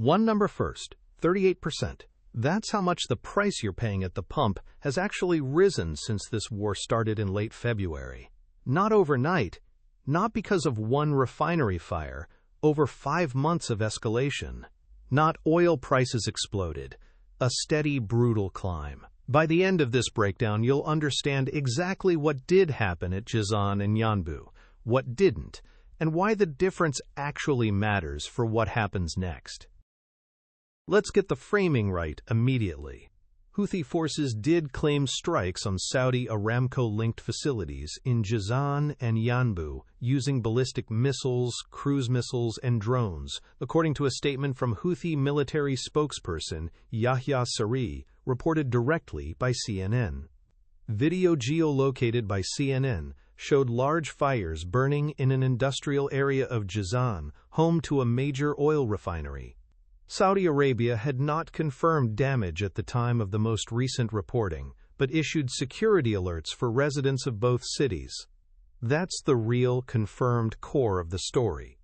One number first, 38%. That's how much the price you're paying at the pump has actually risen since this war started in late February. Not overnight, not because of one refinery fire, over 5 months of escalation. Not oil prices exploded, a steady, brutal climb. By the end of this breakdown, you'll understand exactly what did happen at Jizan and Yanbu, what didn't, and why the difference actually matters for what happens next. Let's get the framing right immediately. Houthi forces did claim strikes on Saudi Aramco-linked facilities in Jizan and Yanbu using ballistic missiles, cruise missiles, and drones, according to a statement from Houthi military spokesperson Yahya Saree, reported directly by CNN. Video geolocated by CNN showed large fires burning in an industrial area of Jizan, home to a major oil refinery. Saudi Arabia had not confirmed damage at the time of the most recent reporting, but issued security alerts for residents of both cities. That's the real, confirmed core of the story.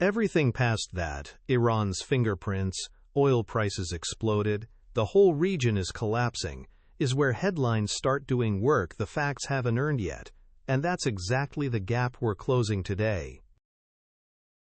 Everything past that, Iran's fingerprints, oil prices exploded, the whole region is collapsing, is where headlines start doing work the facts haven't earned yet, and that's exactly the gap we're closing today.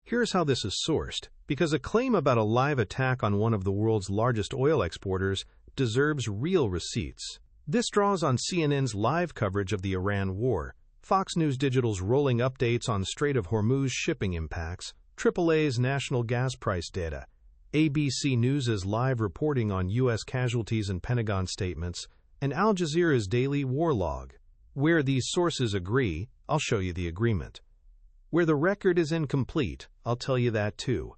Here's how this is sourced, because a claim about a live attack on one of the world's largest oil exporters deserves real receipts. This draws on CNN's live coverage of the Iran war, Fox News Digital's rolling updates on Strait of Hormuz shipping impacts, AAA's national gas price data, ABC News' live reporting on U.S. casualties and Pentagon statements, and Al Jazeera's daily war log. Where these sources agree, I'll show you the agreement. Where the record is incomplete, I'll tell you that too.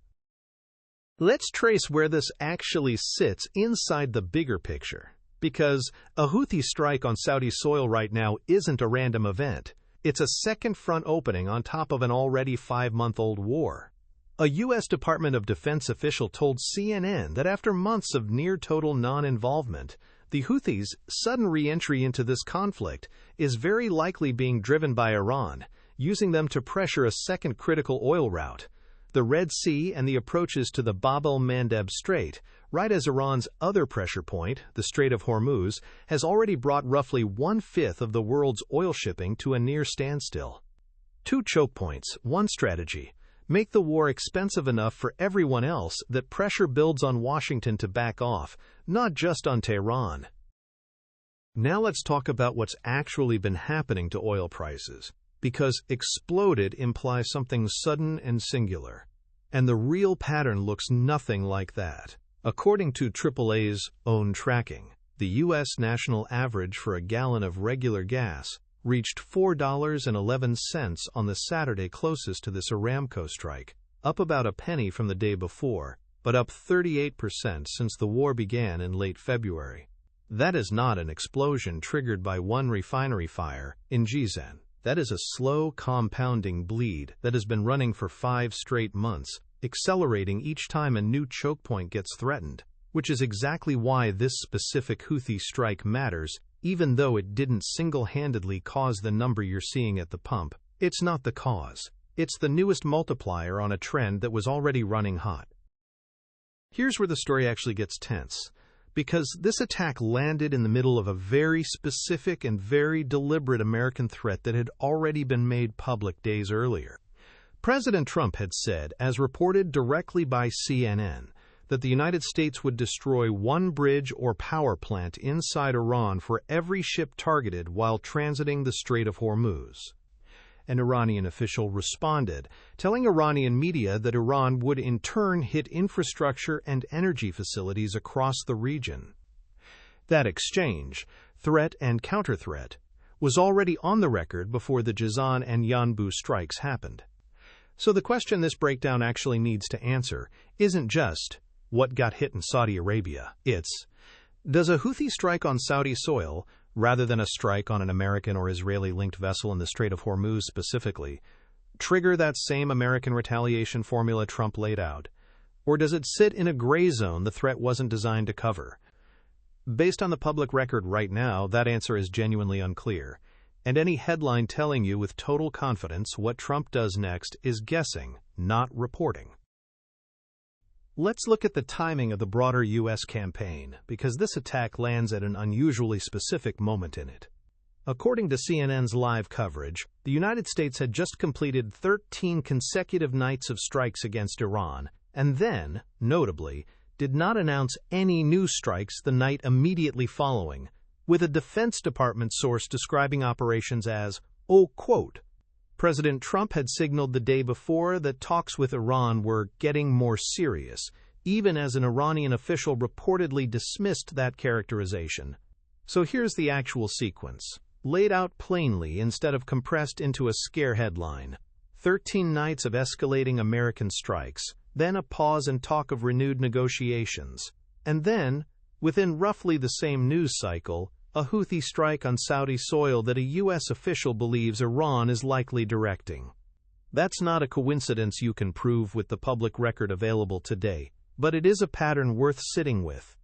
Let's trace where this actually sits inside the bigger picture, because a Houthi strike on Saudi soil right now isn't a random event. It's a second front opening on top of an already 5-month-old war. A U.S. Department of Defense official told CNN that after months of near-total non-involvement, the Houthis' sudden re-entry into this conflict is very likely being driven by Iran, using them to pressure a second critical oil route, the Red Sea and the approaches to the Bab el-Mandeb Strait, right as Iran's other pressure point, the Strait of Hormuz, has already brought roughly 1/5 of the world's oil shipping to a near standstill. 2 choke points, 1 strategy. Make the war expensive enough for everyone else that pressure builds on Washington to back off, not just on Tehran. Now let's talk about what's actually been happening to oil prices, because exploded implies something sudden and singular. And the real pattern looks nothing like that. According to AAA's own tracking, the U.S. national average for a gallon of regular gas reached $4.11 on the Saturday closest to this Aramco strike, up about a penny from the day before, but up 38% since the war began in late February. That is not an explosion triggered by one refinery fire in Jizan. That is a slow, compounding bleed that has been running for 5 straight months, accelerating each time a new choke point gets threatened, which is exactly why this specific Houthi strike matters, even though it didn't single-handedly cause the number you're seeing at the pump. It's not the cause. It's the newest multiplier on a trend that was already running hot. Here's where the story actually gets tense, because this attack landed in the middle of a very specific and very deliberate American threat that had already been made public days earlier. President Trump had said, as reported directly by CNN, that the United States would destroy 1 bridge or power plant inside Iran for every ship targeted while transiting the Strait of Hormuz. An Iranian official responded, telling Iranian media that Iran would in turn hit infrastructure and energy facilities across the region. That exchange, threat and counter-threat, was already on the record before the Jizan and Yanbu strikes happened. So the question this breakdown actually needs to answer isn't just, what got hit in Saudi Arabia? It's, does a Houthi strike on Saudi soil, rather than a strike on an American or Israeli-linked vessel in the Strait of Hormuz specifically, trigger that same American retaliation formula Trump laid out? Or does it sit in a gray zone the threat wasn't designed to cover? Based on the public record right now, that answer is genuinely unclear, and any headline telling you with total confidence what Trump does next is guessing, not reporting. Let's look at the timing of the broader U.S. campaign, because this attack lands at an unusually specific moment in it. According to CNN's live coverage, the United States had just completed 13 consecutive nights of strikes against Iran, and then, notably, did not announce any new strikes the night immediately following, with a Defense Department source describing operations as, quote, President Trump had signaled the day before that talks with Iran were getting more serious, even as an Iranian official reportedly dismissed that characterization. So here's the actual sequence, laid out plainly instead of compressed into a scare headline. 13 nights of escalating American strikes, then a pause and talk of renewed negotiations, and then, within roughly the same news cycle, a Houthi strike on Saudi soil that a U.S. official believes Iran is likely directing. That's not a coincidence you can prove with the public record available today, but it is a pattern worth sitting with.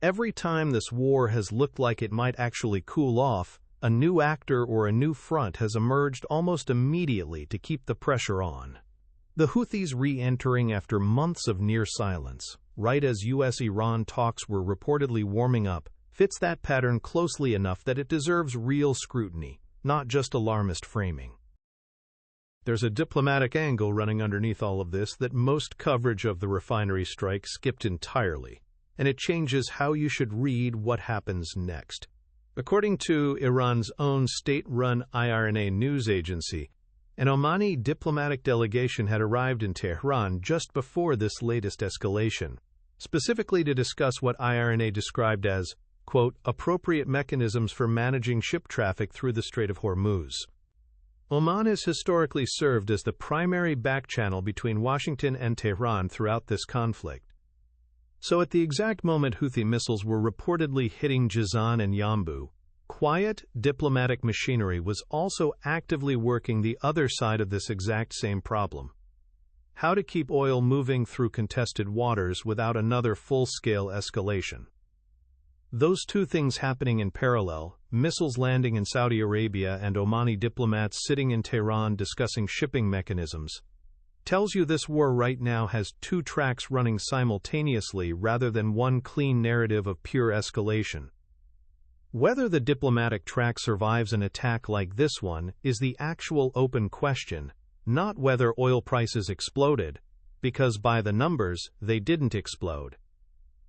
Every time this war has looked like it might actually cool off, a new actor or a new front has emerged almost immediately to keep the pressure on. The Houthis re-entering after months of near silence, right as U.S.-Iran talks were reportedly warming up, fits that pattern closely enough that it deserves real scrutiny, not just alarmist framing. There's a diplomatic angle running underneath all of this that most coverage of the refinery strike skipped entirely, and it changes how you should read what happens next. According to Iran's own state-run IRNA news agency, an Omani diplomatic delegation had arrived in Tehran just before this latest escalation, specifically to discuss what IRNA described as, quote, appropriate mechanisms for managing ship traffic through the Strait of Hormuz. Oman has historically served as the primary backchannel between Washington and Tehran throughout this conflict. So at the exact moment Houthi missiles were reportedly hitting Jizan and Yanbu, quiet diplomatic machinery was also actively working the other side of this exact same problem. How to keep oil moving through contested waters without another full-scale escalation. Those two things happening in parallel, missiles landing in Saudi Arabia and Omani diplomats sitting in Tehran discussing shipping mechanisms, tells you this war right now has two tracks running simultaneously rather than one clean narrative of pure escalation. Whether the diplomatic track survives an attack like this one is the actual open question, not whether oil prices exploded, because by the numbers, they didn't explode.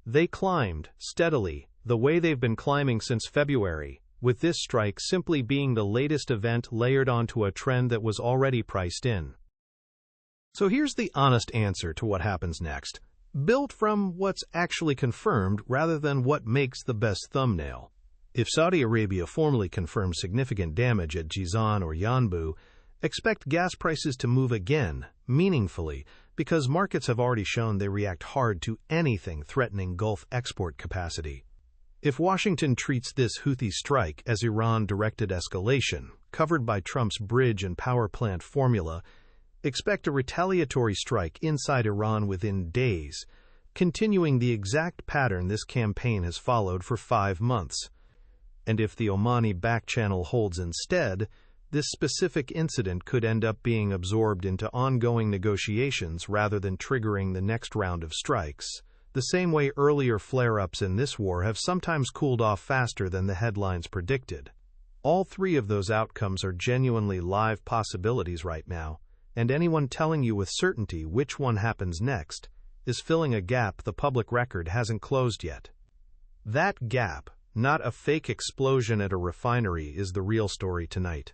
They climbed, steadily, the way they've been climbing since February, with this strike simply being the latest event layered onto a trend that was already priced in. So here's the honest answer to what happens next, built from what's actually confirmed rather than what makes the best thumbnail. If Saudi Arabia formally confirms significant damage at Jizan or Yanbu, expect gas prices to move again, meaningfully, because markets have already shown they react hard to anything threatening Gulf export capacity. If Washington treats this Houthi strike as Iran-directed escalation, covered by Trump's bridge and power plant formula, expect a retaliatory strike inside Iran within days, continuing the exact pattern this campaign has followed for 5 months. And if the Omani backchannel holds instead, this specific incident could end up being absorbed into ongoing negotiations rather than triggering the next round of strikes, the same way earlier flare-ups in this war have sometimes cooled off faster than the headlines predicted. All three of those outcomes are genuinely live possibilities right now, and anyone telling you with certainty which one happens next is filling a gap the public record hasn't closed yet. That gap, not a fake explosion at a refinery, is the real story tonight.